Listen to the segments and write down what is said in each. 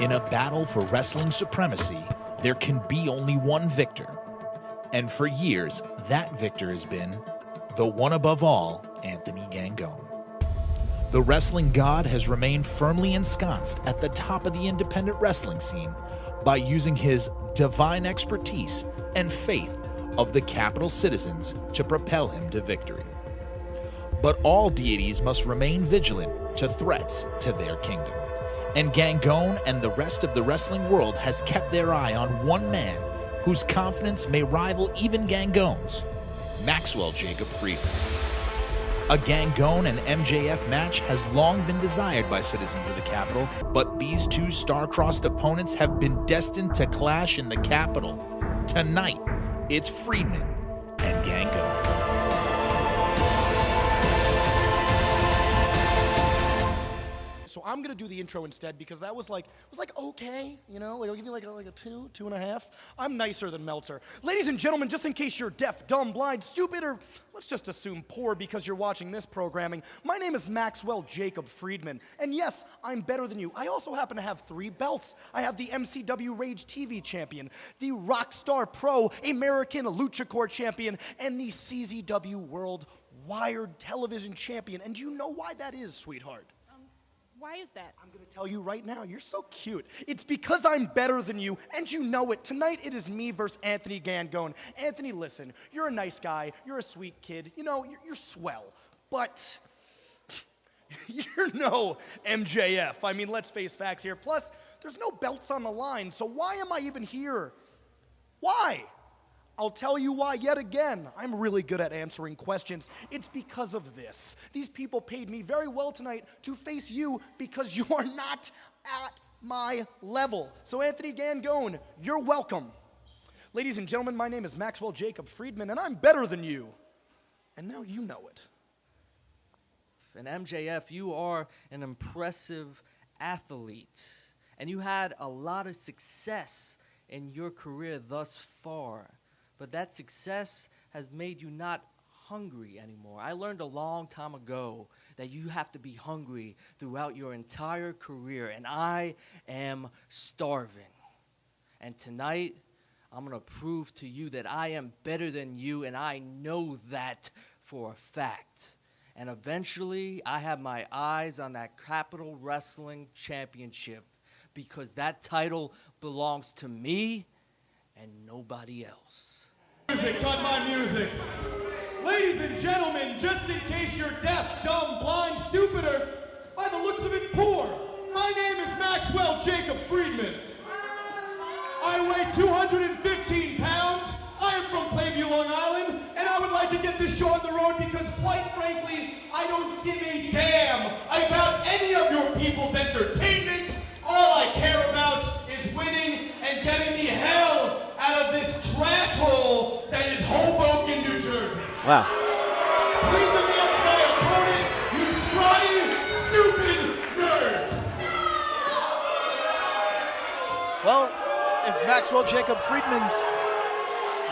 In a battle for wrestling supremacy, there can be only one victor. And for years, that victor has been the one above all, Anthony Gangone. The wrestling god has remained firmly ensconced at the top of the independent wrestling scene by using his divine expertise and faith of the capital citizens to propel him to victory. But all deities must remain vigilant to threats to their kingdom. And Gangone and the rest of the wrestling world has kept their eye on one man whose confidence may rival even Gangone's, Maxwell Jacob Friedman. A Gangone and MJF match has long been desired by citizens of the capital, but these two star-crossed opponents have been destined to clash in the capital. Tonight, it's Friedman and Gangone. So I'm gonna do the intro instead because that was like, okay, you know, like I'll give you like a 2.5. I'm nicer than Meltzer. Ladies and gentlemen, just in case you're deaf, dumb, blind, stupid, or let's just assume poor because you're watching this programming, my name is Maxwell Jacob Friedman, and yes, I'm better than you. I also happen to have 3 belts. I have the MCW Rage TV champion, the Rockstar Pro American Luchador champion, and the CZW World Wired Television champion. And do you know why that is, sweetheart? Why is that? I'm gonna tell you right now, you're so cute. It's because I'm better than you, and you know it. Tonight, it is me versus Anthony Gangone. Anthony, listen, you're a nice guy, you're a sweet kid, you know, you're swell, but you're no MJF. I mean, let's face facts here. Plus, there's no belts on the line, so why am I even here? Why? I'll tell you why yet again. I'm really good at answering questions. It's because of this. These people paid me very well tonight to face you because you are not at my level. So Anthony Gangone, you're welcome. Ladies and gentlemen, my name is Maxwell Jacob Friedman, and I'm better than you. And now you know it. And MJF, you are an impressive athlete, and you had a lot of success in your career thus far. But that success has made you not hungry anymore. I learned a long time ago that you have to be hungry throughout your entire career, and I am starving. And tonight, I'm going to prove to you that I am better than you, and I know that for a fact. And eventually, I have my eyes on that Capital Wrestling Championship because that title belongs to me and nobody else. Music, cut my music. Ladies and gentlemen, just in case you're deaf, dumb, blind, stupid, or by the looks of it, poor, my name is Maxwell Jacob Friedman. I weigh 215 pounds. I am from Plainview, Long Island, and I would like to get this show on the road because, quite frankly, I don't give a damn about any of your people's entertainment. All I care about is winning and getting the hell out of this trash hole that is Hoboken, New Jersey. Wow. Please announce my opponent, you scrawny, stupid nerd. Well, if Maxwell Jacob Friedman's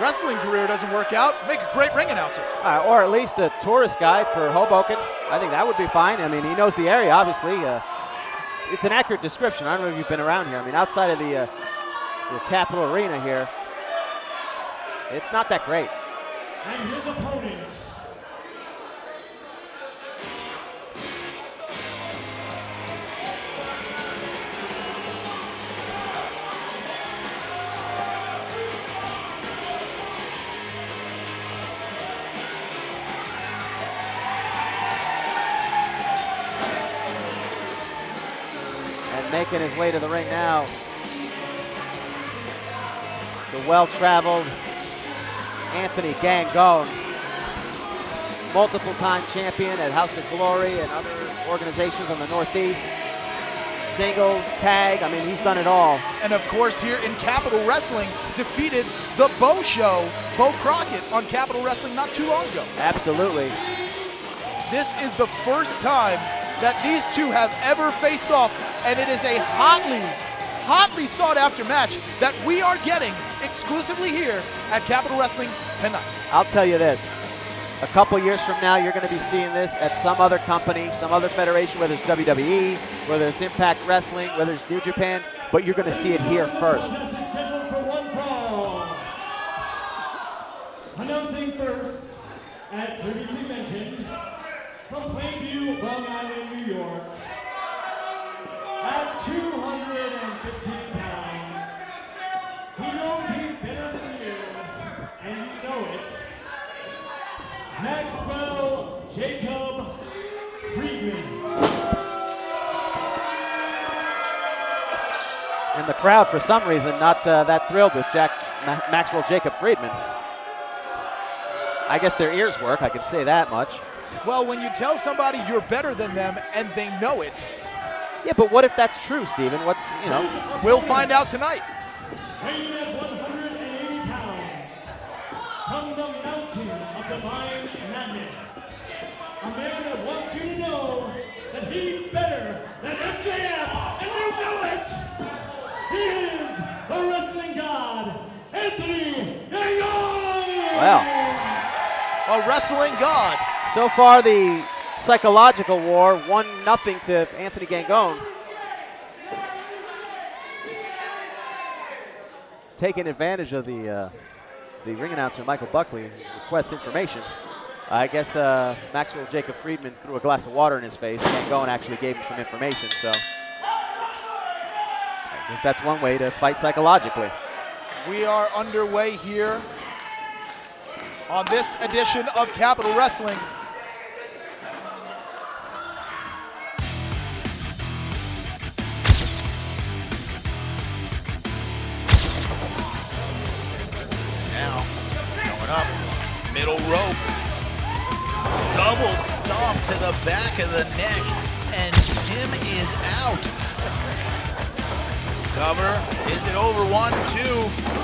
wrestling career doesn't work out, make a great ring announcer. Or at least a tourist guide for Hoboken. I think that would be fine. I mean, he knows the area, obviously. It's an accurate description. I don't know if you've been around here. I mean, outside of the Capitol Arena here, it's not that great. And his opponents. And making his way to the ring now, the well-traveled Anthony Gangone, multiple-time champion at House of Glory and other organizations on the Northeast. Singles, tag, I mean, he's done it all. And of course, here in Capital Wrestling, defeated the Bo Show, Bo Crockett, on Capital Wrestling not too long ago. Absolutely. This is the first time that these two have ever faced off, and it is a hotly sought-after match that we are getting exclusively here at Capital Wrestling tonight. I'll tell you this. A couple years from now, you're going to be seeing this at some other company, some other federation, whether it's WWE, whether it's Impact Wrestling, whether it's New Japan. but you're going to see it here first. Contest is scheduled for one fall. Announcing first, as previously mentioned, from Plainview, Long Island, New York, at 215 pounds, he knows he's better than you, and you know it. Maxwell Jacob Friedman. And the crowd, for some reason, not that thrilled with Maxwell Jacob Friedman. I guess their ears work, I can say that much. Well, when you tell somebody you're better than them and they know it, Yeah, but what if that's true, Steven? What's, you know, we'll find out tonight. Weighing at 180 pounds, from the mountain of divine madness, a man that wants you to know that he's better than MJF, and you know it! He is the wrestling god, Anthony Gangone! well, A wrestling god. so far the psychological war, 1-0 to Anthony Gangone. Taking advantage of the ring announcer, Michael Buckley, requests information. I guess Maxwell Jacob Friedman threw a glass of water in his face. Gangone actually gave him some information, so I guess that's one way to fight psychologically. We are underway here on this edition of Capital Wrestling. Now, going up, middle rope. Double stomp to the back of the neck, and Tim is out. Cover, is it over? 1, 2.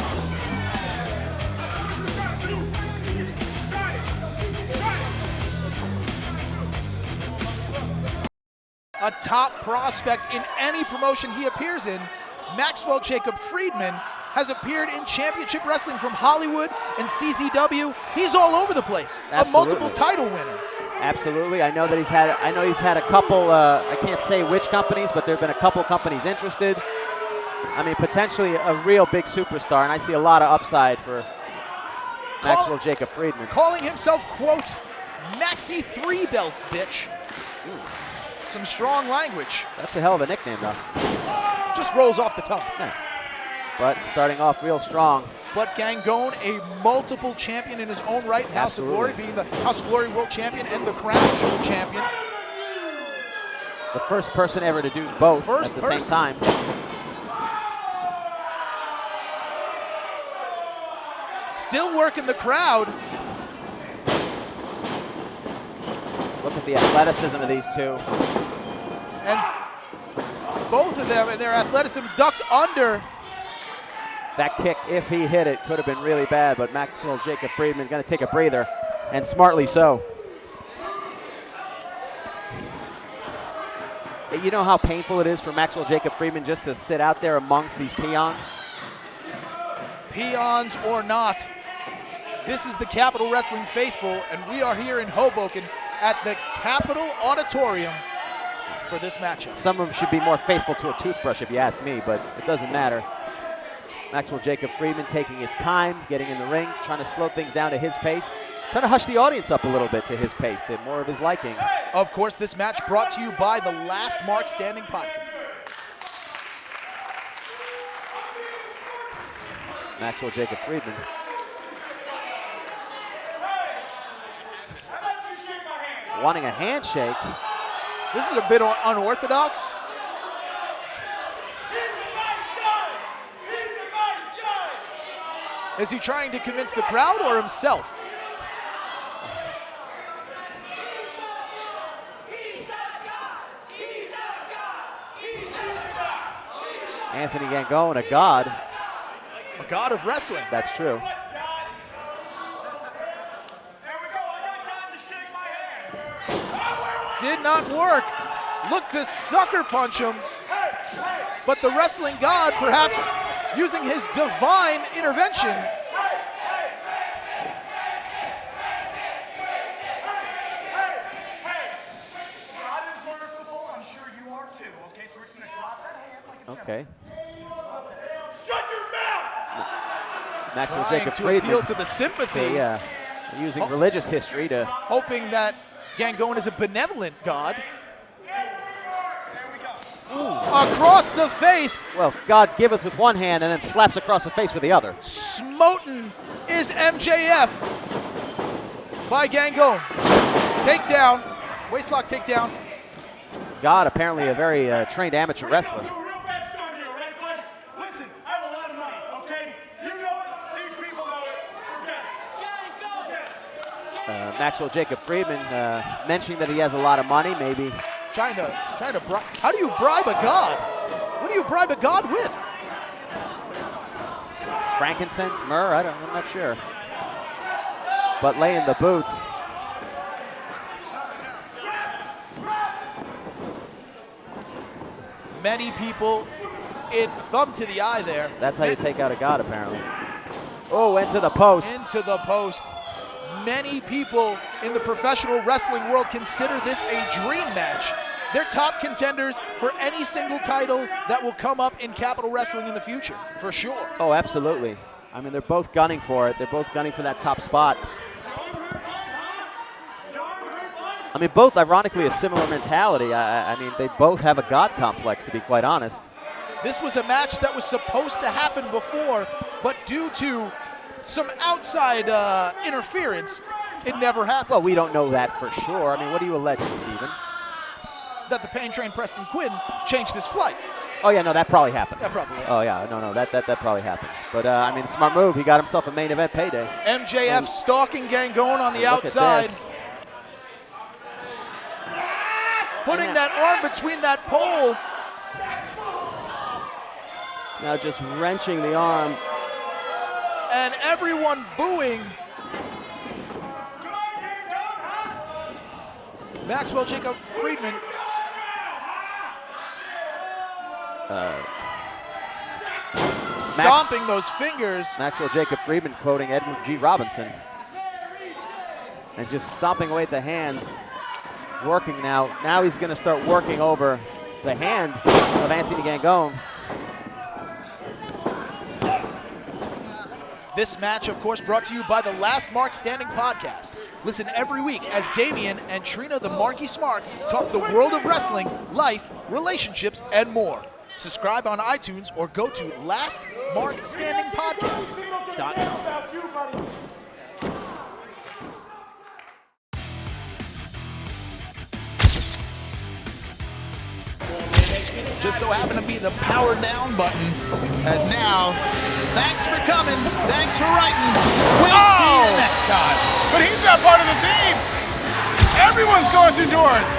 A top prospect in any promotion he appears in, Maxwell Jacob Friedman has appeared in championship wrestling from Hollywood and CZW. He's all over the place. Absolutely. A multiple title winner. Absolutely. I know he's had a couple, I can't say which companies, but there have been a couple companies interested. I mean, potentially a real big superstar, and I see a lot of upside for Maxwell Jacob Friedman. Calling himself, quote, Maxi 3 belts, bitch. Some strong language. That's a hell of a nickname, though. Just rolls off the tongue. Yeah. But starting off real strong. But Gangone, a multiple champion in his own right, House of Glory, being the House of Glory World Champion and the Crown Jewel Champion. The first person ever to do both at the same time. Still working the crowd. Look at the athleticism of these two. And both of them and their athleticism ducked under. That kick, if he hit it, could have been really bad, but Maxwell Jacob Friedman going to take a breather, and smartly so. You know how painful it is for Maxwell Jacob Friedman just to sit out there amongst these peons? Peons or not, this is the Capital Wrestling Faithful, and we are here in Hoboken at the Capitol Auditorium for this matchup. Some of them should be more faithful to a toothbrush if you ask me, but it doesn't matter. Maxwell Jacob Friedman taking his time, getting in the ring, trying to slow things down to his pace, trying to hush the audience up a little bit to his pace, to more of his liking. Of course, this match brought to you by the Last Mark Standing podcast. Maxwell Jacob Friedman. Wanting a handshake. This is a bit unorthodox. Is he trying to convince the crowd or himself? Anthony Gangone, a god. A god of wrestling. That's true. Did not work. Looked to sucker punch him. But the wrestling god, perhaps using his divine intervention. God is merciful. I'm sure you are too. Okay, so we're just gonna drop that hand like a Okay. Maxwell Trying Jacob to Friedman. appeal to the sympathy, Using religious history to. hoping that Gangone is a benevolent god. Across the face, Well, God giveth with one hand and then slaps across the face with the other. smoten is MJF by Gangone. Takedown, waistlock takedown. God, apparently a very trained amateur wrestler. Listen, I have a lot of money, okay? You know it, these people know it. Maxwell Jacob Friedman mentioning that he has a lot of money, maybe. Trying to bribe. How do you bribe a god? What do you bribe a god with? Frankincense, myrrh, I'm not sure. But laying the boots. Many people in thumb to the eye there. That's how you take out a god, apparently. Oh, into the post. Into the post. Many people in the professional wrestling world consider this a dream match. They're top contenders for any single title that will come up in Capital Wrestling in the future, for sure. Oh, absolutely. I mean, they're both gunning for it. They're both gunning for that top spot. I mean, both, ironically, a similar mentality. I mean, they both have a god complex, to be quite honest. This was a match that was supposed to happen before, but due to some outside interference, it never happened. Well, we don't know that for sure. I mean, what are you alleging, Steven? That the Pain Train Preston Quinn changed his flight. Oh, yeah, no, that probably happened. That probably happened. Oh, yeah, no, that probably happened. But, I mean, smart move. He got himself a main event payday. MJF stalking Gangone on the Look at outside. this. Putting that arm between that pole. Now just wrenching the arm. And everyone booing. Maxwell Jacob Friedman. Stomping those fingers. Maxwell Jacob Friedman quoting Edward G. Robinson. And just stomping away at the hands. Working now. Now he's going to start working over the hand of Anthony Gangone. This match, of course, brought to you by the Last Mark Standing podcast. Listen every week as Damian and Trina the Marky Smart talk the world of wrestling, life, relationships, and more. Subscribe on iTunes or go to lastmarkstandingpodcast.com. Just so happened to be the power down button as now, thanks for coming, thanks for writing, we'll see you next time. But he's not part of the team. Everyone's going through doors.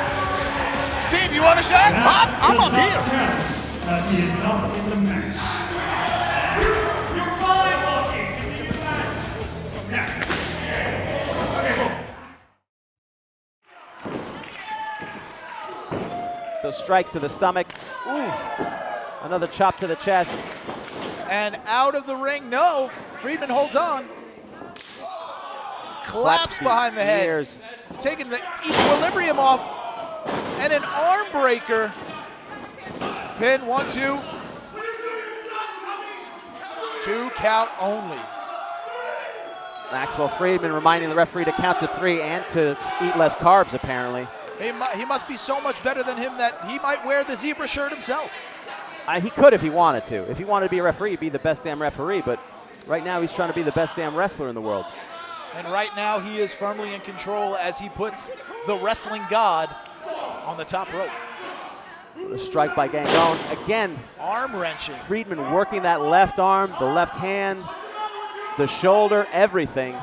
Steve, you want a shot? I'm up here. As he is not in the match. You're fine, Loki. Continue the match. Now. Those strikes to the stomach. Oof. Another chop to the chest. And out of the ring, no. Friedman holds on. Claps behind the head. Ears. Taking the equilibrium off. And an arm breaker. Pin, 1, 2. 2 count only. Maxwell Friedman reminding the referee to count to 3 and to eat less carbs, apparently. He must be so much better than him that he might wear the zebra shirt himself. He could if he wanted to. If he wanted to be a referee, he'd be the best damn referee. But right now, he's trying to be the best damn wrestler in the world. And right now, he is firmly in control as he puts the wrestling god on the top rope. The strike by Gangone. Again, Arm wrenching. Friedman working that left arm, the left hand, the shoulder, everything.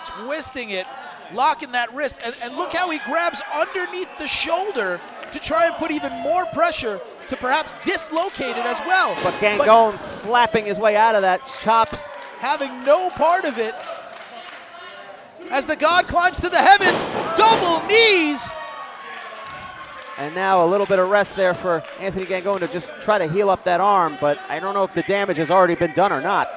Twisting it, locking that wrist. And look how he grabs underneath the shoulder to try and put even more pressure to perhaps dislocate it as well. But Gangone slapping his way out of that, chops. Having no part of it. As the god climbs to the heavens, double knees. And now a little bit of rest there for Anthony Gangone to just try to heal up that arm, but I don't know if the damage has already been done or not.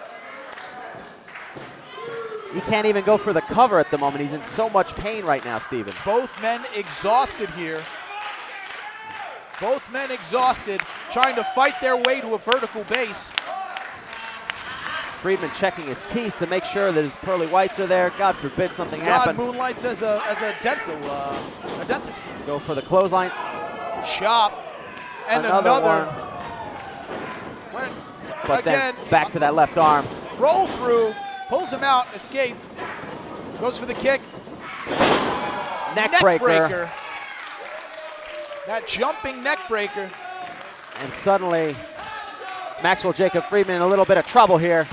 He can't even go for the cover at the moment. He's in so much pain right now, Steven. Both men exhausted here. Both men exhausted, trying to fight their way to a vertical base. Friedman checking his teeth to make sure that his pearly whites are there. God forbid something God happen. moonlights as a dentist. Go for the clothesline. Chop. And Another another. one. But Again, then back to that left arm. roll through, pulls him out, escape. Goes for the kick. Neck breaker. That jumping neck breaker. And suddenly, Maxwell Jacob Friedman in a little bit of trouble here.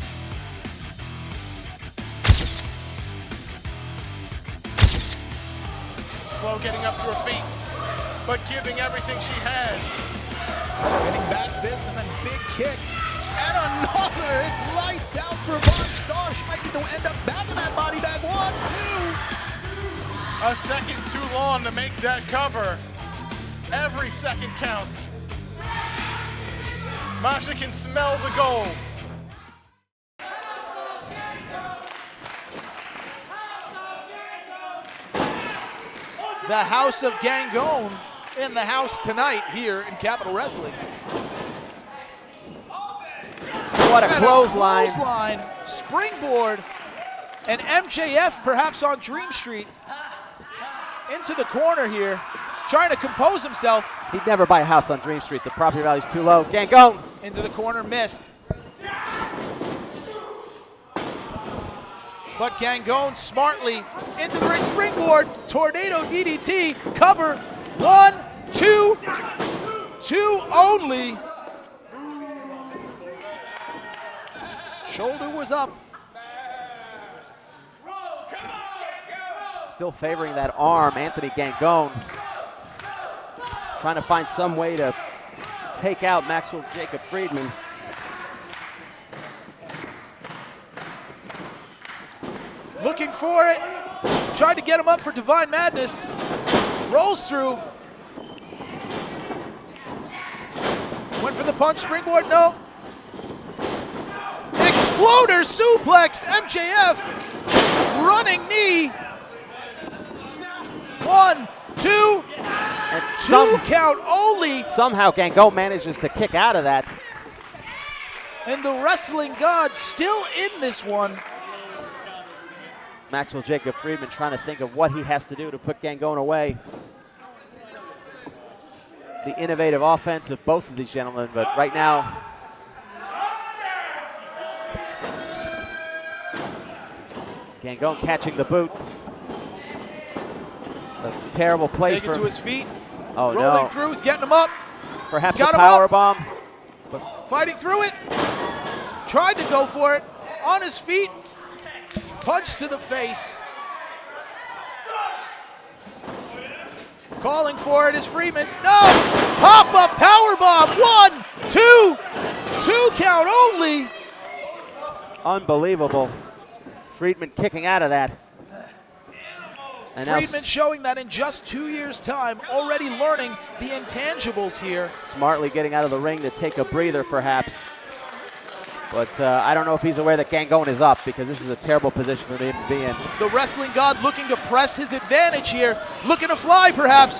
Slow getting up to her feet, but giving everything she has. Spinning back fist and then big kick. And another. It's lights out for Von Starr. She might need to end up back in that body bag. 1, 2. A second too long to make that cover. Every second counts. Masha can smell the gold. The House of Gangone in the house tonight here in Capital Wrestling. What a And clothesline. A clothesline, springboard, and MJF perhaps on Dream Street into the corner here, trying to compose himself. He'd never buy a house on Dream Street. The property value's too low. Gangone. Into the corner, missed. But Gangone smartly into the ring, springboard, tornado DDT, cover, 1, 2, 2 only. Shoulder was up. Still favoring that arm, Anthony Gangone. Trying to find some way to take out Maxwell Jacob Friedman. Looking for it. Tried to get him up for Divine Madness. Rolls through. Went for the punch, springboard, no. Exploder suplex, MJF. Running knee. 1, 2, And 2 count only. somehow Gangone manages to kick out of that. And the wrestling god still in this one. Maxwell Jacob Friedman trying to think of what he has to do to put Gangone away. The innovative offense of both of these gentlemen, but right now, Gangone catching the boot. A terrible place Taking for to his feet. Oh Rolling no. through, he's getting him up. Perhaps a He's got him power up. bomb. Fighting through it. Tried to go for it. On his feet. Punch to the face. Calling for it is Friedman. No! Pop-up powerbomb. 1, 2. 2 count only. Unbelievable. Friedman kicking out of that. And now Friedman showing that in just 2 years' time, already learning the intangibles here. smartly getting out of the ring to take a breather, perhaps. But I don't know if he's aware that Gangone is up, because this is a terrible position for him to be in. The wrestling god looking to press his advantage here. Looking to fly, perhaps.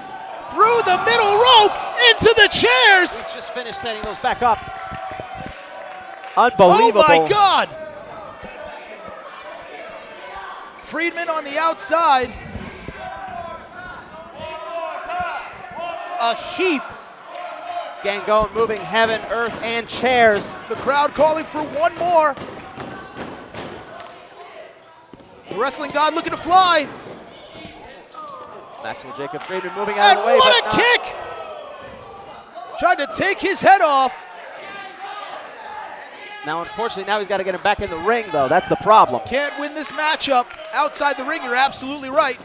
Through the middle rope, into the chairs. He's just finished setting those back up. Unbelievable. Oh my God! Friedman on the outside. A heap. Gangone moving heaven, earth, and chairs. The crowd calling for one more. The wrestling god looking to fly. Maxwell Jacob Friedman moving out And of the way. what but a not. kick! Tried to take his head off. Now, unfortunately, now he's got to get him back in the ring, though. That's the problem. Can't win this matchup outside the ring. You're absolutely right.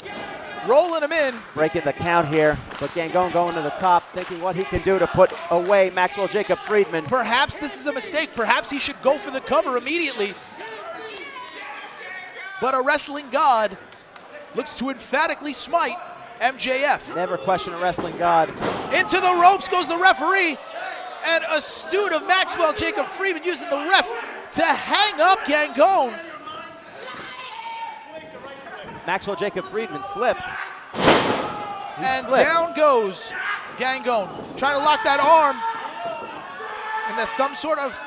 Rolling him in. Breaking the count here, but Gangone going to the top, thinking what he can do to put away Maxwell Jacob Friedman. Perhaps this is a mistake. Perhaps he should go for the cover immediately. But a wrestling god looks to emphatically smite MJF. Never question a wrestling god. Into the ropes goes the referee. And astute of Maxwell Jacob Friedman using the ref to hang up Gangone. Maxwell Jacob Friedman slipped. And slipped. down goes Gangone. Trying to lock that arm into some sort of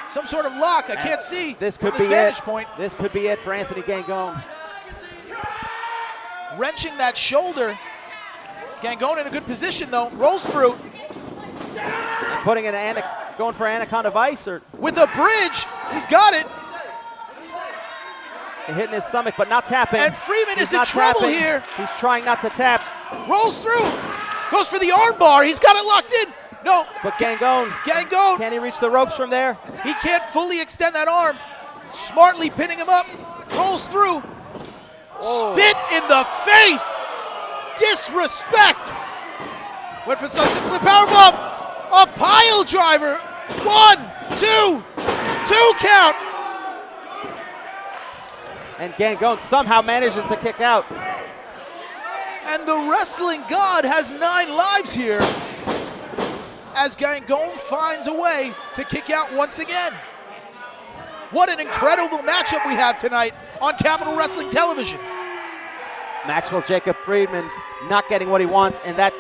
some sort of lock. I can't see This could from be vantage it. point. This could be it for Anthony Gangone. Wrenching that shoulder. Gangone in a good position though. Rolls through Putting it in, going for Anaconda Vice, or with a bridge. He's got it. hitting his stomach, but not tapping. And Friedman He's is in not trouble tapping. here. He's trying not to tap. Rolls through. Goes for the arm bar. He's got it locked in. No. But Gangone, Gangone. can he reach the ropes from there? He can't fully extend that arm. Smartly pinning him up. Rolls through. Oh. Spit in the face. Disrespect. Went for sunset flip powerbomb. A pile driver. 1, 2, 2 count. And Gangone somehow manages to kick out. And the wrestling god has 9 lives here as Gangone finds a way to kick out once again. What an incredible matchup we have tonight on Capital Wrestling Television. Maxwell Jacob Friedman not getting what he wants, and that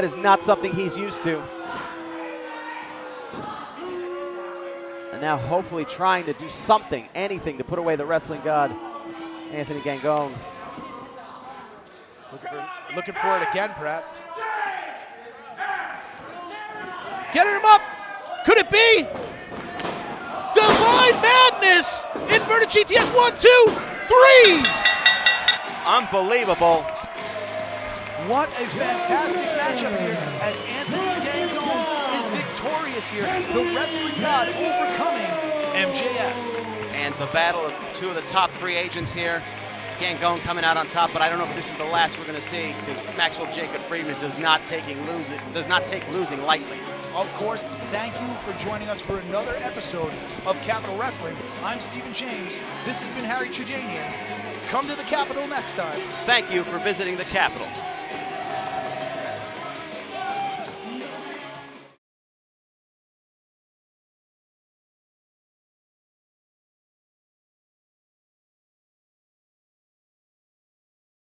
is not something he's used to. And now hopefully trying to do something, anything to put away the wrestling god, Anthony Gangone. Looking for it again, perhaps. Getting him up. Could it be? Divine Madness. Inverted GTS. 1, 2, 3. Unbelievable. What a fantastic matchup here as Anthony Gangone is victorious here. The wrestling god overcoming MJF. And the battle of 2 of the top free agents here. Gangone coming out on top, but I don't know if this is the last we're going to see because Maxwell Jacob Friedman does not take losing lightly. Of course, thank you for joining us for another episode of Capital Wrestling. I'm Stephen James. This has been Harry Trujanian. Come to the Capitol next time. Thank you for visiting the Capitol.